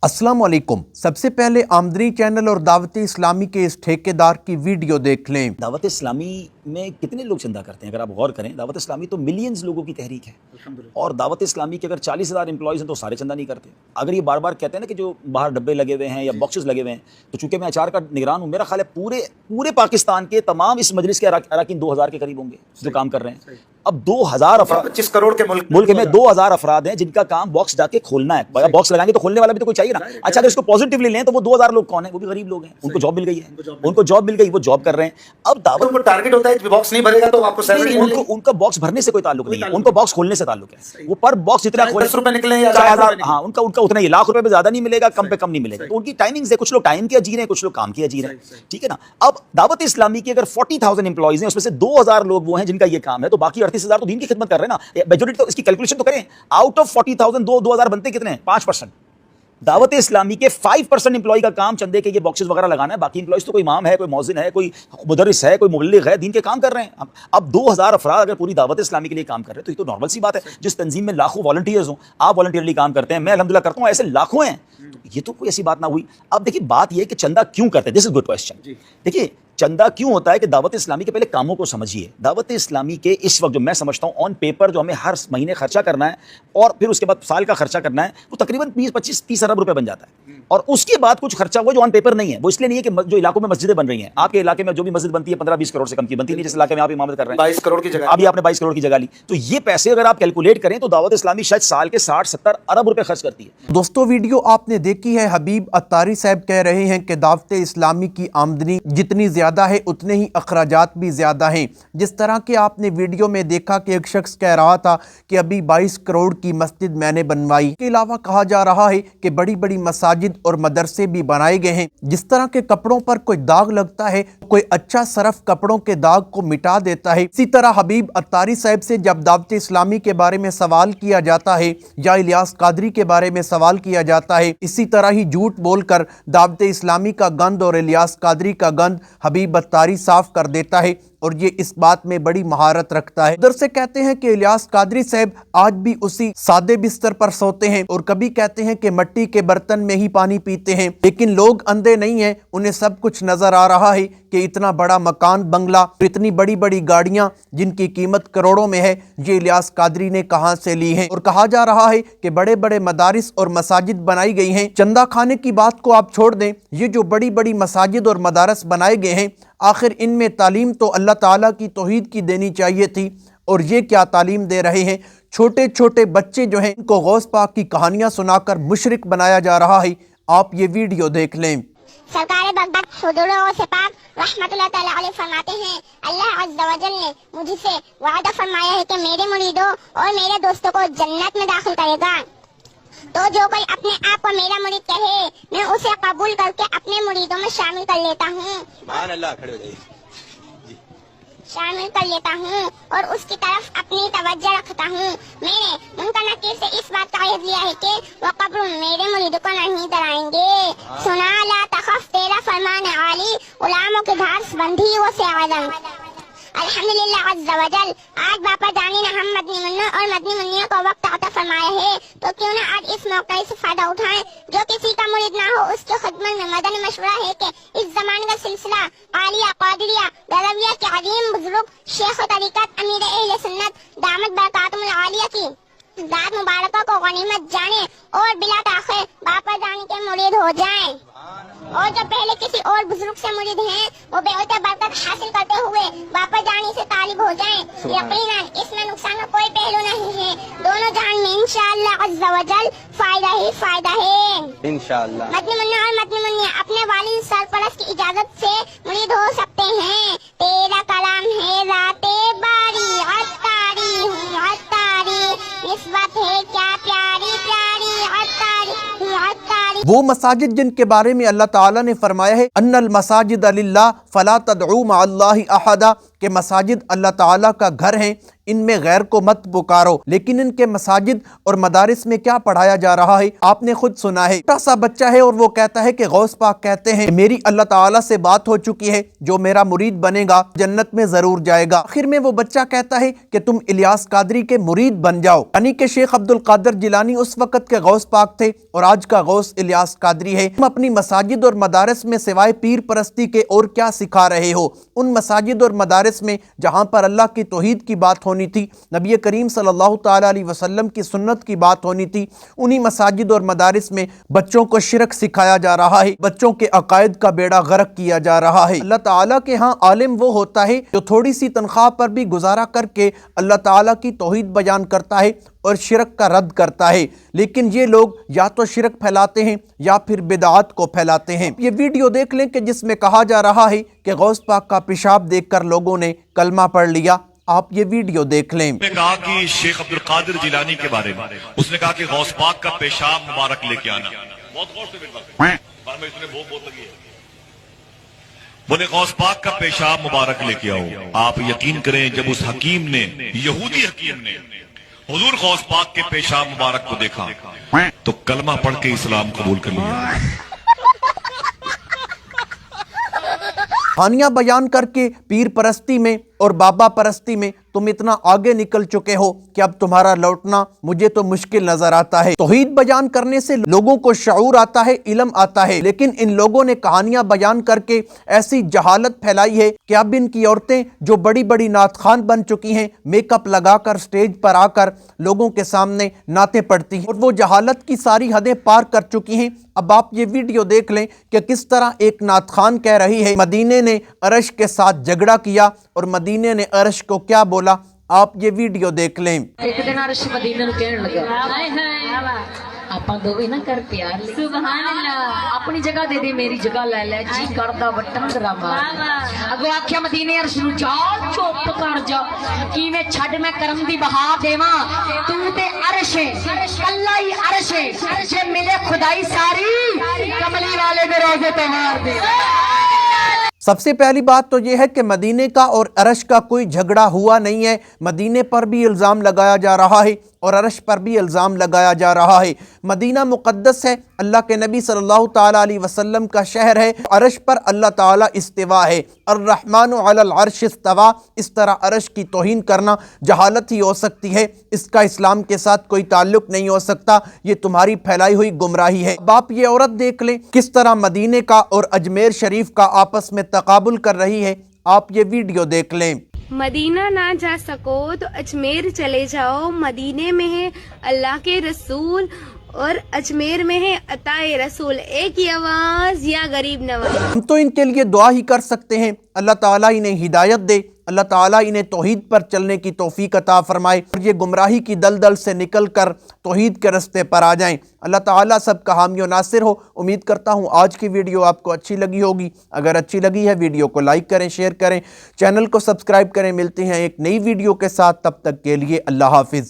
अस्सलाम वालेकुम। सबसे पहले आमदनी चैनल और दावत इस्लामी के इस ठेकेदार की वीडियो देख लें। दावत इस्लामी में कितने लोग चंदा करते हैं? अगर आप गौर करें, दावत इस्लामी तो मिलियंस लोगों की तहरीक है और दावत इस्लामी के अगर 40,000 एम्प्लॉयज़ हैं तो सारे चंदा नहीं करते। अगर ये बार बार कहते हैं ना कि जो बाहर डब्बे लगे हुए हैं या बॉक्सेस लगे हुए हैं, तो चूंकि मैं अचार का निगरान हूँ, मेरा ख्याल है पूरे पाकिस्तान के तमाम इस मजलिस के अरकान 2000 के करीब होंगे जो काम कर रहे हैं। अब 2000 अफराद, 25 करोड़ के मुल्क में 2000 अफराद हैं जिनका काम बॉक्स जाके खोलना है। बॉक्स लगाएंगे तो खोलने वाला भी तो कोई चाहिए ना। अच्छा, अगर इसको पॉजिटिवली लें तो वो 2000 लोग कौन है? वो भी गरीब लोग हैं, उनको जॉब मिल गई है, उनको जॉब मिल गई, वो जॉब कर रहे हैं। अब दावत उनको टारगेट होता है कि बॉक्स नहीं भरेगा तो आपको सैलरी नहीं मिलेगी। उनका बॉक्स भरने से कोई ताल्लुक नहीं है, उनको बॉक्स खोलने से ताल्लुक है। वो पर बॉक्स जितना खोले, 10 रुपए निकले या 4000, हाँ, उनका उतना ही, लाख रुपए पे ज्यादा नहीं मिलेगा, कम पे कम नहीं मिलेगा। तो उनकी टाइमिंग्स है, कुछ लोग टाइम के अजीर हैं, कुछ लोग काम के अजीर हैं, ठीक है ना। अब दावत इस्लामी की अगर 40,000 एम्प्लॉइज हैं, उसमें से 2000 लोग वो हैं जिनका ये काम है, तो बाकी 38,000 तो दीन की खिदमत कर रहे हैं ना। मेजॉरिटी तो इसकी कैलकुलेशन तो करें, आउट ऑफ 40,000 2000 बनते कितने हैं? 5%। दावत इस्लामी के 5% एम्प्लॉय का काम चंदे के ये बॉक्सेस वगैरह लगाना है। बाकी एम्प्लॉइज तो कोई इमाम है, कोई मौजिन है, कोई मुदर्रिस है, कोई मुबल्लिग है, दीन के काम कर रहे हैं। अब 2000 अफराद अगर पूरी दावत इस्लामी के लिए काम कर रहे हैं तो ये तो नॉर्मल सी बात है। जिस तंजीम में लाखों वॉलंटियर्स हों, आप वॉलंटियरली काम करते हैं, मैं अल्हम्दुलिल्लाह करता हूँ, ऐसे लाखों हैं, तो ये तो कोई ऐसी बात ना हुई। अब देखिए, बात ये है कि चंदा क्यों करते हैं? This is good question. देखिए, चंदा क्यों होता है कि दावत इस्लामी के पहले कामों को समझिए। दावत इस्लामी के इस वक्त जो मैं समझता हूँ ऑन पेपर जो हमें हर महीने खर्चा करना है और फिर उसके बाद साल का खर्चा करना है, वो तकरीबन 20-25-30 अरब रुपए बन जाता है। और उसके बाद कुछ खर्चा हुआ जो ऑन पेपर नहीं है। वो इसलिए नहीं है कि जो इलाकों में मस्जिदें बन रही हैं, आपके इलाके में जो भी मस्जिद बनती है 15-20 करोड़ से कम की बनती नहीं, जिस इलाके में आप इमामत कर रहे हैं 22 करोड़ की जगह, अभी आपने 22 करोड़ की जगह ली, तो ये पैसे अगर आप कैलकुलेट करें तो दावत इस्लामी शायद साल के 60-70 अरब रुपए खर्च करती है। दोस्तों, वीडियो आपने देखी है। हबीब अत्तारी साहब कह रहे हैं कि दावत इस्लामी की आमदनी जितनी ज्यादा है उतने ही अखराजात भी ज्यादा हैं। जिस तरह के आपने वीडियो में देखा कि एक शख्स कह रहा था कि अभी 22 करोड़ की मस्जिद मैंने बनवाई। इसके अलावा कहा जा रहा है कि बड़ी बड़ी मसाजिद और मदरसे भी बनाए गए हैं। जिस तरह के कपड़ों पर कोई दाग लगता है, कोई अच्छा सरफ कपड़ों के दाग को मिटा देता है। इसी तरह हबीब अत्तारी साहब से जब दावत इस्लामी के बारे में सवाल किया जाता है या इलियास कादरी के बारे में सवाल किया जाता है, इसी तरह ही झूठ बोलकर दावत इस्लामी का गंद और इलियास कादरी का गंद हबीब अत्तारी साफ कर देता है और ये इस बात में बड़ी महारत रखता है। उधर से कहते हैं कि इलियास कादरी साहब आज भी उसी सादे बिस्तर पर सोते हैं और कभी कहते हैं कि मिट्टी के बर्तन में ही पानी पीते हैं। लेकिन लोग अंधे नहीं हैं, उन्हें सब कुछ नजर आ रहा है कि इतना बड़ा मकान, बंगला, इतनी बड़ी बड़ी गाड़ियां जिनकी कीमत करोड़ों में है, ये इलियास कादरी ने कहां से ली हैं। और कहा जा रहा है कि बड़े बड़े मदारिस और मसाजिद बनाई गई हैं। चंदा खाने की बात को आप छोड़ दें, ये जो बड़ी बड़ी मसाजिद और मदारस बनाए गए हैं, आखिर इनमें तालीम तो अल्लाह ताला की तौहीद की देनी चाहिए थी, और ये क्या तालीम दे रहे हैं? छोटे छोटे बच्चे जो हैं, इनको गौस पाक की कहानियां सुनाकर मुशरिक बनाया जा रहा है। आप ये वीडियो देख लें। सरकार बगदाद हुजूर से पाक रहमतुल्लाह तआला अलैह फरमाते हैं, अल्लाह अज़्ज़ा वजल ने मुझसे वादा फरमाया है कि मेरे मुरीदों और मेरे दोस्तों को जन्नत में दाखिल करेगा। तो जो कोई अपने आप को मेरा मुरीद कहे, मैं उसे कबूल करके अपने मुरीदों में शामिल कर लेता हूँ, और उसकी तरफ अपनी तवज्जो रखता हूँ। मैंने मुनकर नकीर से इस बात का अहद लिया है कि वो कब्र मेरे मुरीदों को नहीं डराएंगे। सुना ला तखफ, तेरा फरमान आली, गुलामों की धार बंधी वो से आलम। अल्हम्दुलिल्लाह अज़्ज़ा वजल, आज बापा जानी ने हम मदनी मुन्ना और मदनी मुन्निया को वक्त अता फरमाया है, तो क्यों ना आज इस मौके से फायदा उठाएं। जो किसी का मुरीद ना हो, उसके खिदमत में मदनी मशवरा है कि इस जमाने का सिलसिला आलिया कादरिया गरविया के अजीम बुजुर्ग शेख तरीकत अमीर अहले सुन्नत दामत बरकातुहुल आलिया की दात मुबारका को गनीमत जाने और बिला ताखिर बापा जानी के मुरीद हो जाएं। और जो पहले किसी और बुजुर्ग से मुरीद हैं, वो बेहतर बरकत हासिल करते हुए बापा जानी से तालिब हो जाएं। यकीनन इसमें नुकसान का कोई पहलू नहीं है। दोनों जहान में इंशाअल्लाह अज़्ज़ा वजल फायदा ही फायदा है इंशाअल्लाह। मदनी मुन्ना और मदनी मुन्निया अपने वालिद सरपरस्त की इजाजत से मुरीद हो सकते हैं। तेरा कलाम है राते बारी, अत्तारी हूँ अत्तारी, निस्बत है क्या प्यारी प्यारी, अत्तारी हूँ अत्तारी। वो मसाजिद जिनके बारे में अल्लाह ताला ने फरमाया है, अन्नल मसाजिद लिल्लाह फला तदउ मअल्लाहि अहदा, کہ مساجد اللہ تعالیٰ کا گھر ہیں، ان میں غیر کو مت پکارو، لیکن ان کے مساجد اور مدارس میں کیا پڑھایا جا رہا ہے آپ نے خود سنا ہے۔ چھوٹا سا بچہ ہے اور وہ کہتا ہے کہ غوث پاک کہتے ہیں میری اللہ تعالیٰ سے بات ہو چکی ہے، جو میرا مرید بنے گا جنت میں ضرور جائے گا۔ آخر میں وہ بچہ کہتا ہے کہ تم الیاس قادری کے مرید بن جاؤ، یعنی کہ شیخ عبد القادر جیلانی اس وقت کے غوث پاک تھے اور آج کا غوث الیاس قادری ہے۔ تم اپنی مساجد اور مدارس میں سوائے پیر پرستی کے اور کیا سکھا رہے ہو؟ ان مساجد اور مدارس میں جہاں پر اللہ کی توحید کی بات ہونی تھی، نبی کریم صلی اللہ تعالیٰ علیہ وسلم کی سنت کی بات ہونی تھی، انہی مساجد اور مدارس میں بچوں کو شرک سکھایا جا رہا ہے، بچوں کے عقائد کا بیڑا غرق کیا جا رہا ہے۔ اللہ تعالیٰ کے ہاں عالم وہ ہوتا ہے جو تھوڑی سی تنخواہ پر بھی گزارا کر کے اللہ تعالیٰ کی توحید بیان کرتا ہے اور شرک کا رد کرتا ہے، لیکن یہ لوگ یا تو شرک پھیلاتے ہیں یا پھر بدعات کو پھیلاتے ہیں۔ یہ ویڈیو دیکھ لیں کہ جس میں کہا جا رہا ہے کہ غوث پاک کا پیشاب دیکھ کر لوگوں نے کلمہ پڑھ لیا، آپ یہ ویڈیو دیکھ لیں۔ نے کہا کہ شیخ عبد القادر جیلانی کے بارے میں اس نے کہا کہ غوث پاک کا پیشاب مبارک لے کے آنا۔ بہت غور سے میری بات میں اتنے بہت لگی ہے، بولے غوث پاک کا پیشاب مبارک لے کے آؤ۔ آپ یقین کریں جب اس حکیم نے، یہودی حکیم نے حضور غوث پاک کے پیشاب مبارک کو دیکھا تو کلمہ پڑھ کے اسلام قبول کر لیا۔ کہانیاں بیان کر کے پیر پرستی میں اور بابا پرستی میں تم اتنا آگے نکل چکے ہو کہ اب تمہارا لوٹنا مجھے تو مشکل نظر آتا ہے۔ توحید بیان کرنے سے لوگوں کو شعور آتا ہے، علم آتا ہے، لیکن ان لوگوں نے کہانیاں بیان کر کے ایسی جہالت پھیلائی ہے کہ اب ان کی عورتیں جو بڑی بڑی نعت خوان بن چکی ہیں، میک اپ لگا کر سٹیج پر آ کر لوگوں کے سامنے نعتیں پڑھتی ہیں اور وہ جہالت کی ساری حدیں پار کر چکی ہیں۔ اب آپ یہ ویڈیو دیکھ لیں کہ کس طرح ایک نعت خوان کہہ رہی ہے مدینے نے عرش کے ساتھ جھگڑا کیا اور مدینے نے عرش کو کیا بولا، آپ یہ ویڈیو دیکھ لیں۔ ایک دن عرش مدینے نو کہن لگا آپاں دوویں نہ کر پیار لے، سبحان اللہ، اپنی جگہ دے دے میری جگہ لے لے، جی کردا وٹن ڈرامہ اگو آکھیا مدینے عرش نو جا چپ کر جا، کیویں چھڈ میں کرم دی بہا دیواں، تو تے عرش ہے اللہ ہی عرش ہے، جے ملے خدائی ساری کملی والے دے روزے تو مار دے۔ سب سے پہلی بات تو یہ ہے کہ مدینے کا اور عرش کا کوئی جھگڑا ہوا نہیں ہے، مدینے پر بھی الزام لگایا جا رہا ہے اور عرش پر بھی الزام لگایا جا رہا ہے۔ مدینہ مقدس ہے، اللہ کے نبی صلی اللہ تعالیٰ علیہ وسلم کا شہر ہے، عرش پر اللہ تعالیٰ استوا ہے، الرحمن علی العرش استوا، اس طرح عرش کی توہین کرنا جہالت ہی ہو سکتی ہے، اس کا اسلام کے ساتھ کوئی تعلق نہیں ہو سکتا، یہ تمہاری پھیلائی ہوئی گمراہی ہے۔ اب آپ یہ عورت دیکھ لیں کس طرح مدینے کا اور اجمیر شریف کا آپس میں تقابل کر رہی ہے، آپ یہ ویڈیو دیکھ لیں۔ مدینہ نہ جا سکو تو اجمیر چلے جاؤ، مدینے میں ہے اللہ کے رسول اور اجمیر میں ہے عطائے رسول، ایک ہی آواز یا غریب نواز۔ ہم تو ان کے لیے دعا ہی کر سکتے ہیں، اللہ تعالیٰ انہیں ہدایت دے، اللہ تعالیٰ انہیں توحید پر چلنے کی توفیق عطا فرمائے اور یہ گمراہی کی دلدل سے نکل کر توحید کے رستے پر آ جائیں۔ اللہ تعالیٰ سب کا حامی و ناصر ہو۔ امید کرتا ہوں آج کی ویڈیو آپ کو اچھی لگی ہوگی، اگر اچھی لگی ہے ویڈیو کو لائک کریں، شیئر کریں، چینل کو سبسکرائب کریں۔ ملتے ہیں ایک نئی ویڈیو کے ساتھ، تب تک کے لیے اللہ حافظ۔